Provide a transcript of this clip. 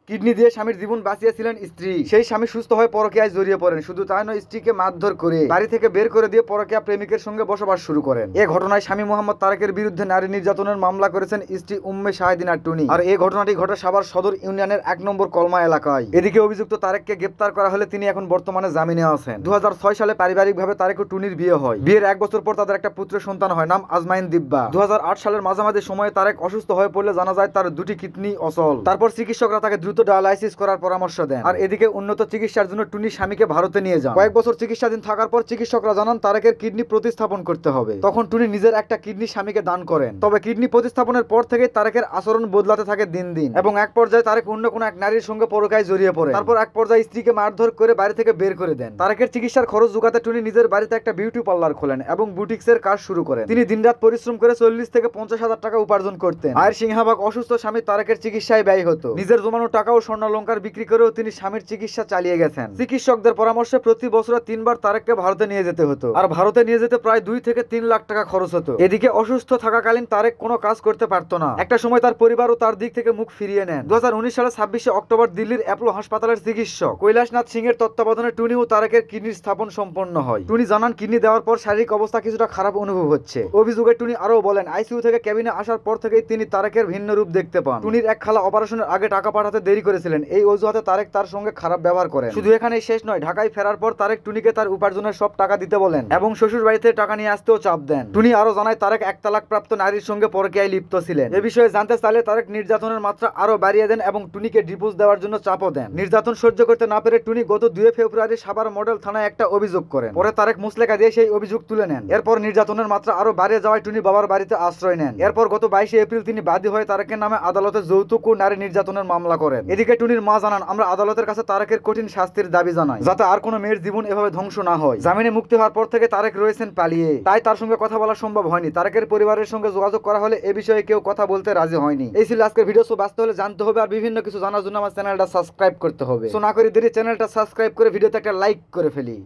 Kidney দিয়ে স্বামীর জীবন বাঁচিয়েছিলেন স্ত্রী। সেই স্বামী সুস্থ হয়ে পরকীয়ায় জড়িয়ে পড়েন। শুধু তাই নয়, স্ত্রীকে মারধর করে বাড়ি থেকে বের করে দিয়ে পরকীয়া প্রেমিকের সঙ্গে বসবাস শুরু করেন। এ ঘটনায় স্বামী মোহাম্মদ তারেকের বিরুদ্ধে নারী নির্যাতনের মামলা করেছেন স্ত্রী উম্মে শাহেদিনা টুনি। আর এই ঘটনাটি ঘটে সাভার সদর ইউনিয়নের 1 নম্বর কলমা এলাকায়। এদিকে অভিযুক্ত তারেককে গ্রেপ্তার করা হলে তিনি এখন বর্তমানে জামিনে আছেন। 2006 সালে পারিবারিকভাবে তারেক ও টুনির বিয়ে হয়। বিয়ের 1 বছর পর তাদের একটা পুত্র সন্তান হয়, নাম আজমাইন দিব্যা। 2008 সালের মাঝামাঝি সময়ে তারেক অসুস্থ হয়ে পড়লে জানা যায় তার 2টি কিডনি অচল। তারপর চিকিৎসকরা তাকে দ্রুত ডায়ালাইসিস করার পরামর্শ দেন। আর এদিকে উন্নত চিকিৎসার জন্য টুনি স্বামীকে ভারতে নিয়ে যান। কয়েক বছর চিকিৎসাধীন থাকার পর চিকিৎসকরা জানান তারেকের কিডনি প্রতিস্থাপন করতে হবে। তখন টুনি নিজের একটা কিডনি স্বামীকে দান করেন। তবে কিডনি প্রতিস্থাপনের পর থেকে তারেকের আচরণ বদলাতে থাকে দিন দিন, এবং এক পর্যায়ে তারেক অন্য কোনো এক নারীর সঙ্গে পরকীয়ায় জড়িয়ে পড়ে। তারপর এক পর্যায়ে স্ত্রীকে মারধর করে বাড়ি থেকে বের করে দেন। তারেকের চিকিৎসার খরচ জোগাতে টুনি নিজের বাড়িতে একটা বিউটি পার্লার খোলেন এবং বুটিক্সের কাজ শুরু করেন। তিনি দিনরাত পরিশ্রম করে 40 থেকে 50 হাজার টাকা উপার্জন করতেন। আয়ের সিংহভাগ অসুস্থ স্বামী তারেকের চিকিৎসায় ব্যয় হতো। নিজের জমানো টাকা ও স্বর্ণালংকার বিক্রি করেও তিনি স্বামীর চিকিৎসা চালিয়ে গেছেন। চিকিৎসকদের পরামর্শে প্রতি বছরে 3 বার তারেককে ভারতে নিয়ে যেতে হতো। আর ভারতে নিয়ে যেতে প্রায় 2 থেকে 3 লাখ টাকা খরচ হতো। এদিকে অসুস্থ থাকাকালীন তারেক কোনো কাজ করতে পারত না। একটা সময় তার পরিবারও তার দিক থেকে মুখ ফিরিয়ে নেন। 2019 সালের 26শে অক্টোবর দিল্লির অ্যাপোলো হাসপাতালের চিকিৎসক কৈলাসনাথ সিং এর তত্ত্বাবধানে টুনি ও তারেকের কিডনির স্থাপন সম্পন্ন হয়। টুনি জানান, কিডনি দেওয়ার পর শারীরিক অবস্থা কিছুটা খারাপ অনুভব হচ্ছে। অভিযোগে টুনি আরও বলেন, আইসিইউ থেকে ক্যাবিনে আসার পর থেকেই তিনি তারেকের ভিন্ন রূপ দেখতে পান। টুনির এক খালা অপারেশনের আগে টাকা পাঠাতে দেরি করেছিলেন। এই অজুহাতে তারেক তার সঙ্গে খারাপ ব্যবহার করেন। শুধু এখানেই শেষ নয়, ঢাকায় ফেরার পর তারেক টুনিকে তার উপার্জনের সব টাকা দিতে বলেন এবং শ্বশুর বাড়িতে টাকা নিয়ে আসতেও চাপ দেন। টুনি আরো জানায়, তারেক 1 তালাক প্রাপ্ত নারীর সঙ্গে পরকীয়ায় লিপ্ত ছিলেন। এ বিষয়ে জানতে চাইলে তারেক নির্যাতনের মাত্রা আরো বাড়িয়ে দেন এবং টুনিকে ডিভোর্স দেওয়ার জন্য চাপও দেন। নির্যাতন সহ্য করতে না পেরে টুনি গত 2 ফেব্রুয়ারি সাভার মডেল থানায় একটা অভিযোগ করেন। পরে তারেক মুচলেকা দিয়ে সেই অভিযোগ তুলে নেন। এরপর নির্যাতনের মাত্রা আরো বাড়িয়ে যাওয়ায় টুনি বাবার বাড়িতে আশ্রয় নেন। এরপর গত 22 এপ্রিল তিনি বাদী হয়ে তারেকের নামে আদালতে যৌতুক ও নারী নির্যাতনের মামলা করেন। এদিকে টুনির মা জানান, আমরা আদালতের কাছে তারেকের কঠিন শাস্তির দাবি জানাই, যাতে আর কোনো মেয়ের জীবন এভাবে ধ্বংস না হয়। জামিনে মুক্তি হওয়ার পর থেকে তারেক রয়েছেন পালিয়ে, তাই তার সঙ্গে কথা বলা সম্ভব হয়নি। তারেকের পরিবারের সঙ্গে যোগাযোগ করা হলে এ বিষয়ে কেউ কথা বলতে রাজি হয়নি। এই ছিল আজকের ভিডিও। সো বাঁচতে হলে জানতে হবে আর বিভিন্ন কিছু জানার জন্য আমার চ্যানেলটা সাবস্ক্রাইব করতে হবে। সো না করে দেরি চ্যানেলটা সাবস্ক্রাইব করে ভিডিওতে একটা লাইক করে ফেলি।